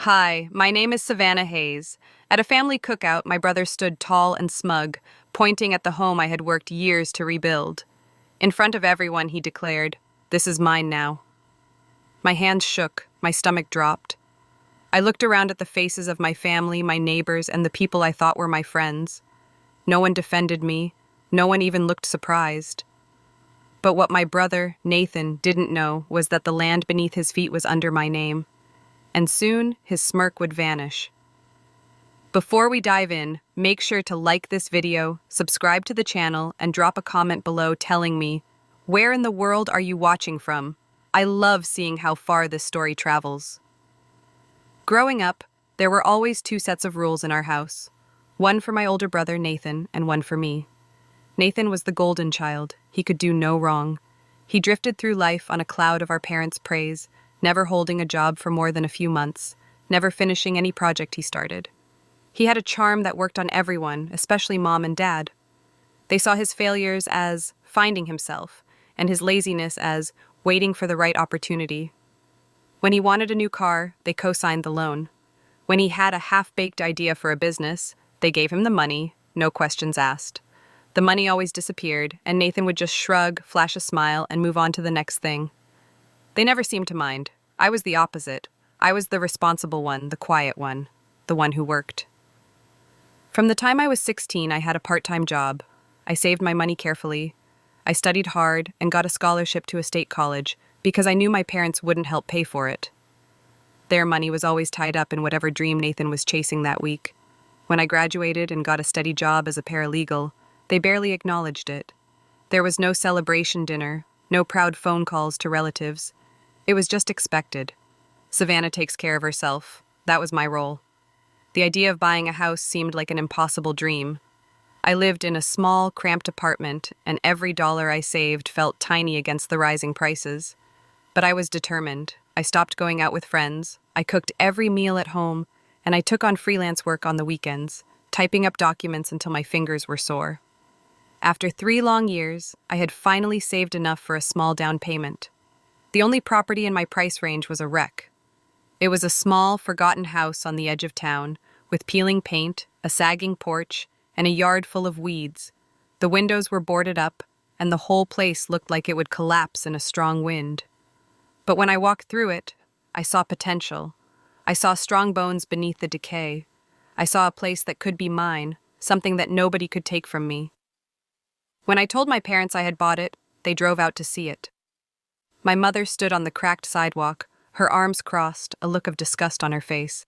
Hi, my name is Savannah Hayes. At a family cookout, my brother stood tall and smug, pointing at the home I had worked years to rebuild. In front of everyone, he declared, "This is mine now." My hands shook, my stomach dropped. I looked around at the faces of my family, my neighbors, and the people I thought were my friends. No one defended me, no one even looked surprised. But what my brother, Nathan, didn't know was that the land beneath his feet was under my name. And soon his smirk would vanish. Before we dive in, make sure to like this video, subscribe to the channel, and drop a comment below telling me, where in the world are you watching from? I love seeing how far this story travels. Growing up, there were always two sets of rules in our house. One for my older brother, Nathan, and one for me. Nathan was the golden child. He could do no wrong. He drifted through life on a cloud of our parents' praise, never holding a job for more than a few months, never finishing any project he started. He had a charm that worked on everyone, especially Mom and Dad. They saw his failures as finding himself, and his laziness as waiting for the right opportunity. When he wanted a new car, they co-signed the loan. When he had a half-baked idea for a business, they gave him the money, no questions asked. The money always disappeared, and Nathan would just shrug, flash a smile, and move on to the next thing. They never seemed to mind. I was the opposite. I was the responsible one, the quiet one, the one who worked. From the time I was 16, I had a part-time job. I saved my money carefully. I studied hard and got a scholarship to a state college because I knew my parents wouldn't help pay for it. Their money was always tied up in whatever dream Nathan was chasing that week. When I graduated and got a steady job as a paralegal, they barely acknowledged it. There was no celebration dinner, no proud phone calls to relatives. It was just expected. Savannah takes care of herself. That was my role. The idea of buying a house seemed like an impossible dream. I lived in a small, cramped apartment, and every dollar I saved felt tiny against the rising prices. But I was determined. I stopped going out with friends. I cooked every meal at home, and I took on freelance work on the weekends, typing up documents until my fingers were sore. After 3 long years, I had finally saved enough for a small down payment. The only property in my price range was a wreck. It was a small, forgotten house on the edge of town, with peeling paint, a sagging porch, and a yard full of weeds. The windows were boarded up, and the whole place looked like it would collapse in a strong wind. But when I walked through it, I saw potential. I saw strong bones beneath the decay. I saw a place that could be mine, something that nobody could take from me. When I told my parents I had bought it, they drove out to see it. My mother stood on the cracked sidewalk, her arms crossed, a look of disgust on her face.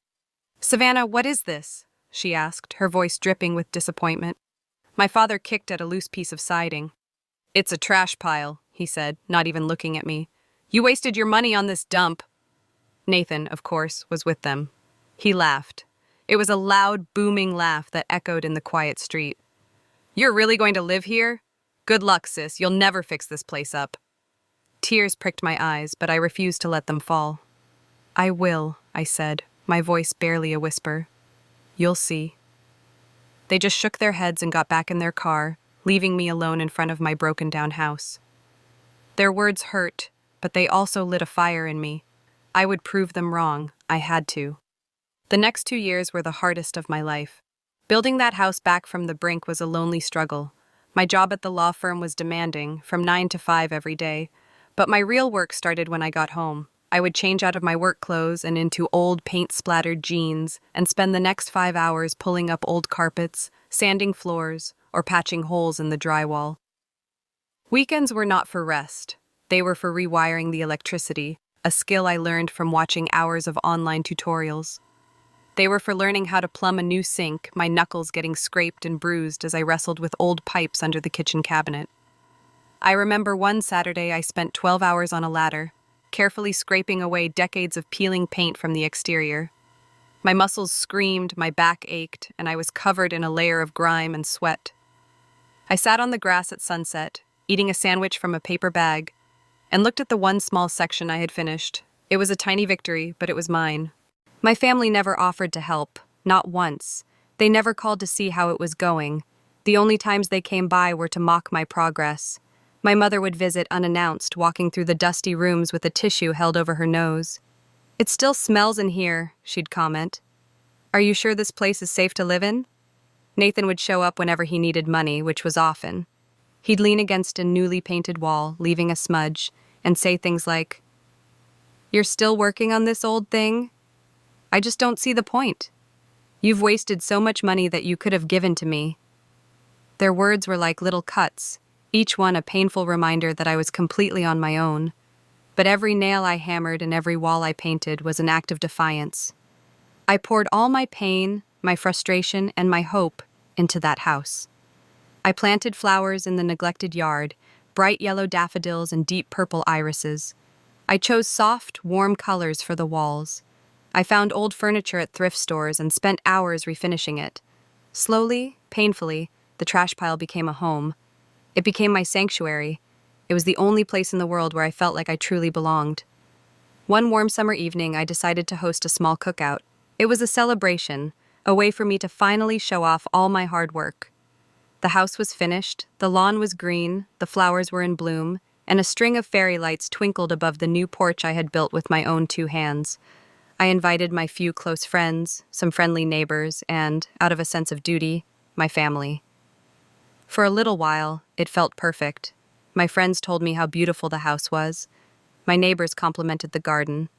"Savannah, what is this?" she asked, her voice dripping with disappointment. My father kicked at a loose piece of siding. "It's a trash pile," he said, not even looking at me. "You wasted your money on this dump." Nathan, of course, was with them. He laughed. It was a loud, booming laugh that echoed in the quiet street. "You're really going to live here? Good luck, sis. You'll never fix this place up." Tears pricked my eyes, but I refused to let them fall. "I will," I said, my voice barely a whisper. "You'll see." They just shook their heads and got back in their car, leaving me alone in front of my broken-down house. Their words hurt, but they also lit a fire in me. I would prove them wrong. I had to. The next 2 years were the hardest of my life. Building that house back from the brink was a lonely struggle. My job at the law firm was demanding, from 9 to 5 every day. But my real work started when I got home. I would change out of my work clothes and into old paint-splattered jeans and spend the next 5 hours pulling up old carpets, sanding floors, or patching holes in the drywall. Weekends were not for rest. They were for rewiring the electricity, a skill I learned from watching hours of online tutorials. They were for learning how to plumb a new sink, my knuckles getting scraped and bruised as I wrestled with old pipes under the kitchen cabinet. I remember one Saturday I spent 12 hours on a ladder, carefully scraping away decades of peeling paint from the exterior. My muscles screamed, my back ached, and I was covered in a layer of grime and sweat. I sat on the grass at sunset, eating a sandwich from a paper bag, and looked at the one small section I had finished. It was a tiny victory, but it was mine. My family never offered to help, not once. They never called to see how it was going. The only times they came by were to mock my progress. My mother would visit unannounced, walking through the dusty rooms with a tissue held over her nose. It still smells in here, she'd comment. Are you sure this place is safe to live in? Nathan would show up whenever he needed money, which was often. He'd lean against a newly painted wall, leaving a smudge, and say things like, "You're still working on this old thing? I just don't see the point. You've wasted so much money that you could have given to me." Their words were like little cuts, each one a painful reminder that I was completely on my own. But every nail I hammered and every wall I painted was an act of defiance. I poured all my pain, my frustration, and my hope into that house. I planted flowers in the neglected yard, bright yellow daffodils and deep purple irises. I chose soft, warm colors for the walls. I found old furniture at thrift stores and spent hours refinishing it. Slowly, painfully, the trash pile became a home. It became my sanctuary. It was the only place in the world where I felt like I truly belonged. One warm summer evening, I decided to host a small cookout. It was a celebration, a way for me to finally show off all my hard work. The house was finished, the lawn was green, the flowers were in bloom, and a string of fairy lights twinkled above the new porch I had built with my own 2 hands. I invited my few close friends, some friendly neighbors, and, out of a sense of duty, my family. For a little while, it felt perfect. My friends told me how beautiful the house was. My neighbors complimented the garden.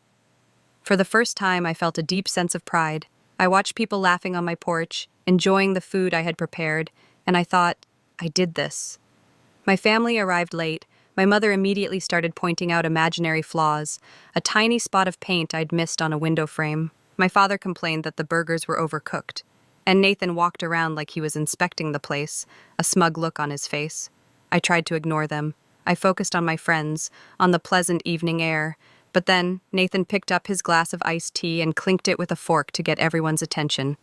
For the first time, I felt a deep sense of pride. I watched people laughing on my porch, enjoying the food I had prepared, and I thought, I did this. My family arrived late. My mother immediately started pointing out imaginary flaws, a tiny spot of paint I'd missed on a window frame. My father complained that the burgers were overcooked, and Nathan walked around like he was inspecting the place, a smug look on his face. I tried to ignore them. I focused on my friends, on the pleasant evening air, but then Nathan picked up his glass of iced tea and clinked it with a fork to get everyone's attention.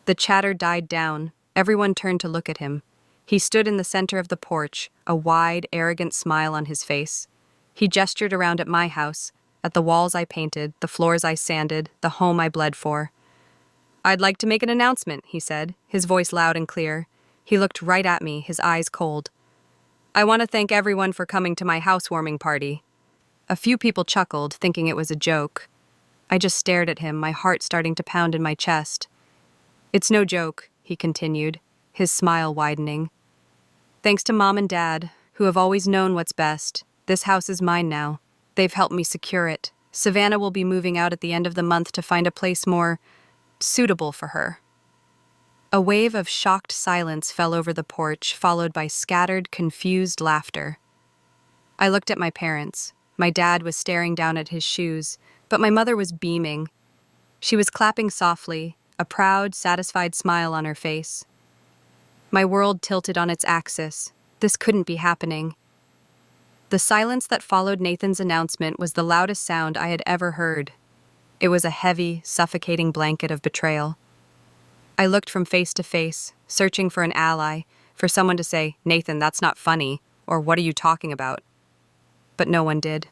The chatter died down. Everyone turned to look at him. He stood in the center of the porch, a wide, arrogant smile on his face. He gestured around at my house, at the walls I painted, the floors I sanded, the home I bled for. "I'd like to make an announcement," he said, his voice loud and clear. He looked right at me, his eyes cold. "I want to thank everyone for coming to my housewarming party." A few people chuckled, thinking it was a joke. I just stared at him, my heart starting to pound in my chest. "It's no joke," he continued, his smile widening. "Thanks to Mom and Dad, who have always known what's best, this house is mine now. They've helped me secure it. Savannah will be moving out at the end of the month to find a place more suitable for her." A wave of shocked silence fell over the porch, followed by scattered, confused laughter. I looked at my parents. My dad was staring down at his shoes, but my mother was beaming. She was clapping softly, a proud, satisfied smile on her face. My world tilted on its axis. This couldn't be happening. The silence that followed Nathan's announcement was the loudest sound I had ever heard. It was a heavy, suffocating blanket of betrayal. I looked from face to face, searching for an ally, for someone to say, "Nathan, that's not funny," or "What are you talking about?" But no one did.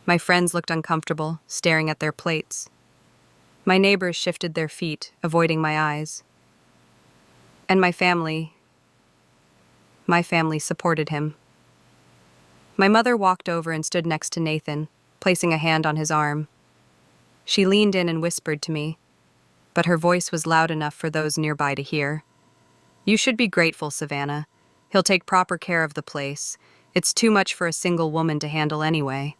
My friends looked uncomfortable, staring at their plates. My neighbors shifted their feet, avoiding my eyes. And my family supported him. My mother walked over and stood next to Nathan, placing a hand on his arm. She leaned in and whispered to me, but her voice was loud enough for those nearby to hear. "You should be grateful, Savannah. He'll take proper care of the place. It's too much for a single woman to handle anyway."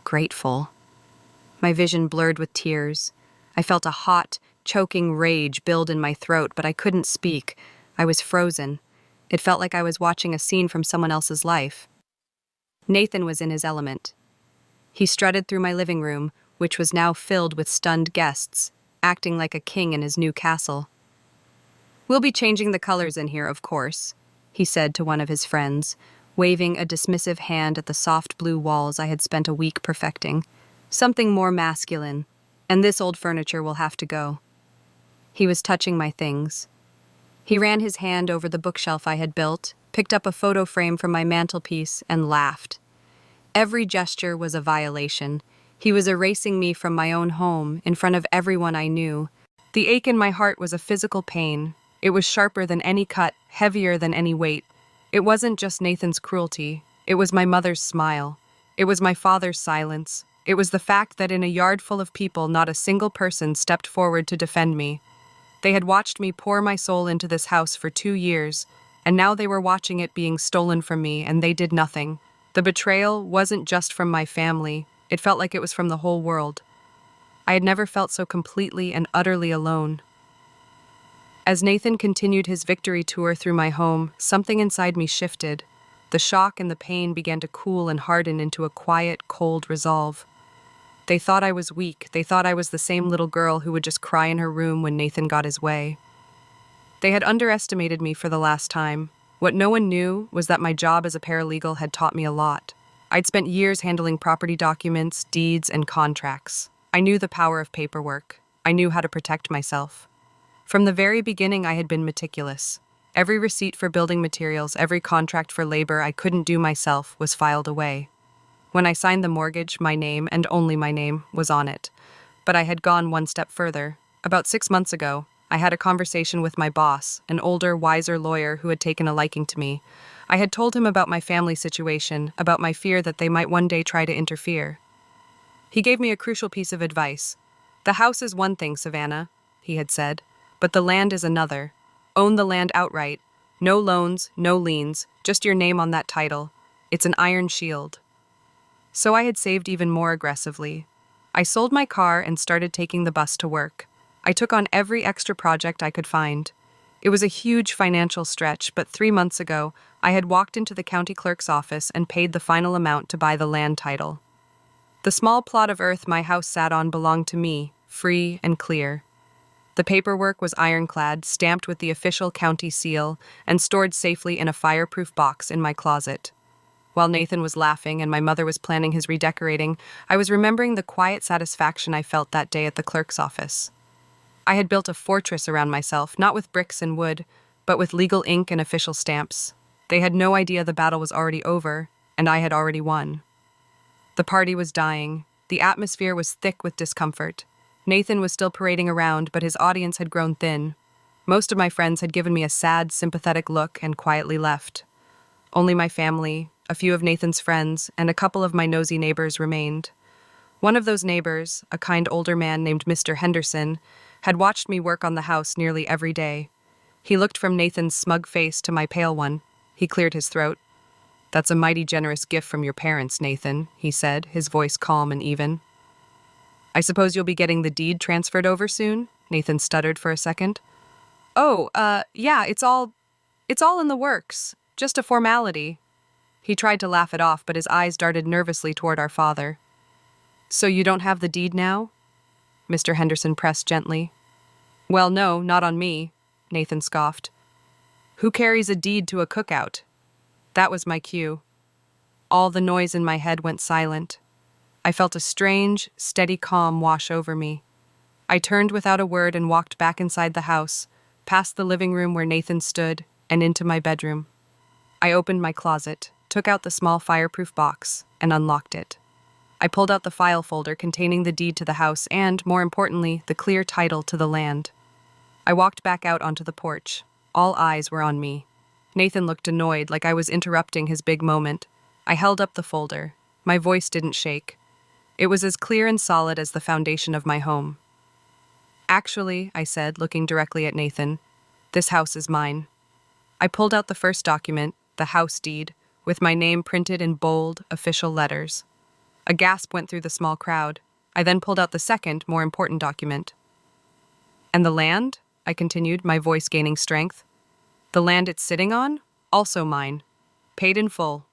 Grateful. My vision blurred with tears. I felt a hot, choking rage build in my throat, but I couldn't speak. I was frozen. It felt like I was watching a scene from someone else's life. Nathan was in his element. He strutted through my living room, which was now filled with stunned guests, acting like a king in his new castle. "We'll be changing the colors in here, of course," he said to one of his friends, waving a dismissive hand at the soft blue walls I had spent a week perfecting. "Something more masculine, and this old furniture will have to go." He was touching my things. He ran his hand over the bookshelf I had built, picked up a photo frame from my mantelpiece, and laughed. Every gesture was a violation. He was erasing me from my own home, in front of everyone I knew. The ache in my heart was a physical pain. It was sharper than any cut, heavier than any weight. It wasn't just Nathan's cruelty. It was my mother's smile. It was my father's silence. It was the fact that in a yard full of people, not a single person stepped forward to defend me. They had watched me pour my soul into this house for 2 years, and now they were watching it being stolen from me, and they did nothing. The betrayal wasn't just from my family. It felt like it was from the whole world. I had never felt so completely and utterly alone. As Nathan continued his victory tour through my home, something inside me shifted. The shock and the pain began to cool and harden into a quiet, cold resolve. They thought I was weak. They thought I was the same little girl who would just cry in her room when Nathan got his way. They had underestimated me for the last time. What no one knew was that my job as a paralegal had taught me a lot. I'd spent years handling property documents, deeds, and contracts. I knew the power of paperwork. I knew how to protect myself. From the very beginning, I had been meticulous. Every receipt for building materials, every contract for labor I couldn't do myself was filed away. When I signed the mortgage, my name, and only my name, was on it. But I had gone one step further. About 6 months ago, I had a conversation with my boss, an older, wiser lawyer who had taken a liking to me. I had told him about my family situation, about my fear that they might one day try to interfere. He gave me a crucial piece of advice. "The house is one thing, Savannah," he had said, "but the land is another. Own the land outright. No loans, no liens, just your name on that title. It's an iron shield." So I had saved even more aggressively. I sold my car and started taking the bus to work. I took on every extra project I could find. It was a huge financial stretch, but 3 months ago, I had walked into the county clerk's office and paid the final amount to buy the land title. The small plot of earth my house sat on belonged to me, free and clear. The paperwork was ironclad, stamped with the official county seal, and stored safely in a fireproof box in my closet. While Nathan was laughing and my mother was planning his redecorating, I was remembering the quiet satisfaction I felt that day at the clerk's office. I had built a fortress around myself, not with bricks and wood, but with legal ink and official stamps. They had no idea the battle was already over, and I had already won. The party was dying. The atmosphere was thick with discomfort. Nathan was still parading around, but his audience had grown thin. Most of my friends had given me a sad, sympathetic look and quietly left. Only my family, a few of Nathan's friends, and a couple of my nosy neighbors remained. One of those neighbors, a kind older man named Mr. Henderson, had watched me work on the house nearly every day. He looked from Nathan's smug face to my pale one. He cleared his throat. "That's a mighty generous gift from your parents, Nathan," he said, his voice calm and even. "I suppose you'll be getting the deed transferred over soon?" Nathan stuttered for a second. "Oh, yeah, it's all in the works. Just a formality." He tried to laugh it off, but his eyes darted nervously toward our father. "So you don't have the deed now?" Mr. Henderson pressed gently. "Well, no, not on me," Nathan scoffed. "Who carries a deed to a cookout?" That was my cue. All the noise in my head went silent. I felt a strange, steady calm wash over me. I turned without a word and walked back inside the house, past the living room where Nathan stood, and into my bedroom. I opened my closet, took out the small fireproof box, and unlocked it. I pulled out the file folder containing the deed to the house and, more importantly, the clear title to the land. I walked back out onto the porch. All eyes were on me. Nathan looked annoyed, like I was interrupting his big moment. I held up the folder. My voice didn't shake. It was as clear and solid as the foundation of my home. "Actually," I said, looking directly at Nathan, "this house is mine." I pulled out the first document, the house deed, with my name printed in bold, official letters. A gasp went through the small crowd. I then pulled out the second, more important document. "And the land?" I continued, my voice gaining strength. "The land it's sitting on? Also mine. Paid in full."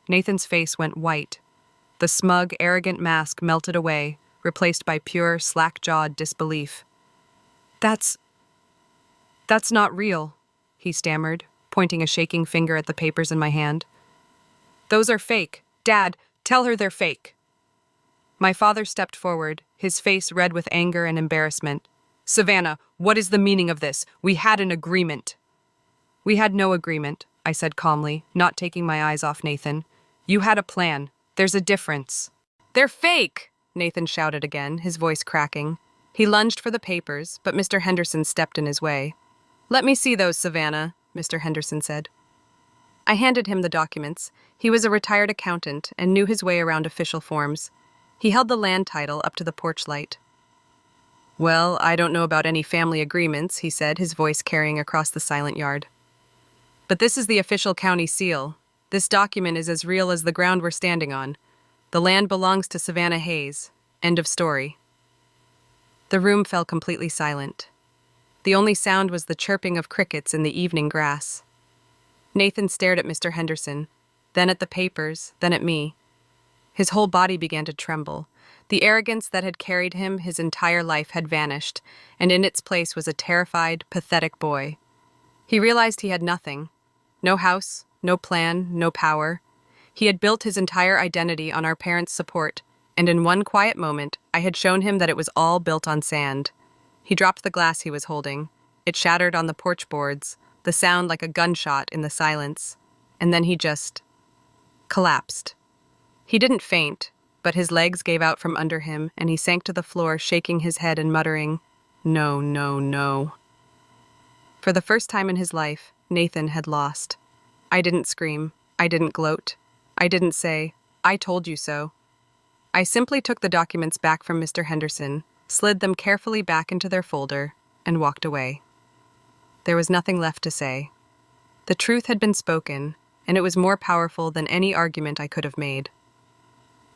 Nathan's face went white. The smug, arrogant mask melted away, replaced by pure, slack-jawed disbelief. That's not real," he stammered, pointing a shaking finger at the papers in my hand. "Those are fake. Dad, tell her they're fake." My father stepped forward, his face red with anger and embarrassment. "Savannah, what is the meaning of this? We had an agreement." "We had no agreement," I said calmly, not taking my eyes off Nathan. "You had a plan. There's a difference." "They're fake!" Nathan shouted again, his voice cracking. He lunged for the papers, but Mr. Henderson stepped in his way. "Let me see those, Savannah," Mr. Henderson said. I handed him the documents. He was a retired accountant and knew his way around official forms. He held the land title up to the porch light. "Well, I don't know about any family agreements," he said, his voice carrying across the silent yard. "But this is the official county seal. This document is as real as the ground we're standing on. The land belongs to Savannah Hayes. End of story." The room fell completely silent. The only sound was the chirping of crickets in the evening grass. Nathan stared at Mr. Henderson, then at the papers, then at me. His whole body began to tremble. The arrogance that had carried him his entire life had vanished, and in its place was a terrified, pathetic boy. He realized he had nothing. No house, no plan, no power. He had built his entire identity on our parents' support, and in one quiet moment, I had shown him that it was all built on sand. He dropped the glass he was holding. It shattered on the porch boards, the sound like a gunshot in the silence, and then he just collapsed. He didn't faint, but his legs gave out from under him, and he sank to the floor, shaking his head and muttering, "No, no, no." For the first time in his life, Nathan had lost. I didn't scream. I didn't gloat. I didn't say, "I told you so." I simply took the documents back from Mr. Henderson, slid them carefully back into their folder, and walked away. There was nothing left to say. The truth had been spoken, and it was more powerful than any argument I could have made.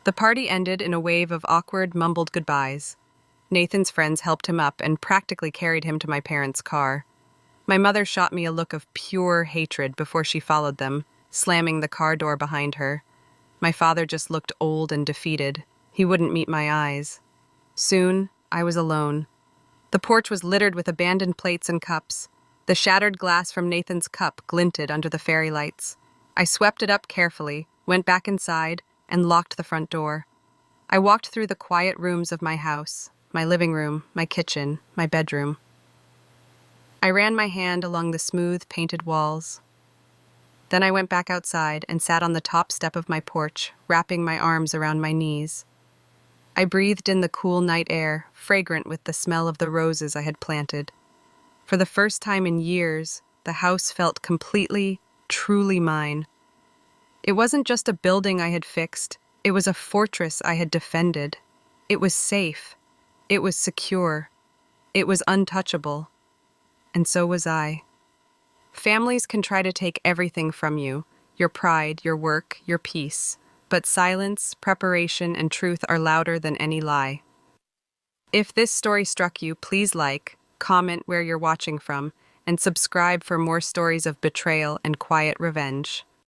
The party ended in a wave of awkward, mumbled goodbyes. Nathan's friends helped him up and practically carried him to my parents' car. My mother shot me a look of pure hatred before she followed them, slamming the car door behind her. My father just looked old and defeated. He wouldn't meet my eyes. Soon, I was alone. The porch was littered with abandoned plates and cups. The shattered glass from Nathan's cup glinted under the fairy lights. I swept it up carefully, went back inside, and locked the front door. I walked through the quiet rooms of my house, my living room, my kitchen, my bedroom. I ran my hand along the smooth, painted walls. Then I went back outside and sat on the top step of my porch, wrapping my arms around my knees. I breathed in the cool night air, fragrant with the smell of the roses I had planted. For the first time in years, the house felt completely, truly mine. It wasn't just a building I had fixed, it was a fortress I had defended. It was safe. It was secure. It was untouchable. And so was I. Families can try to take everything from you, your pride, your work, your peace, but silence, preparation, and truth are louder than any lie. If this story struck you, please like, comment where you're watching from, and subscribe for more stories of betrayal and quiet revenge.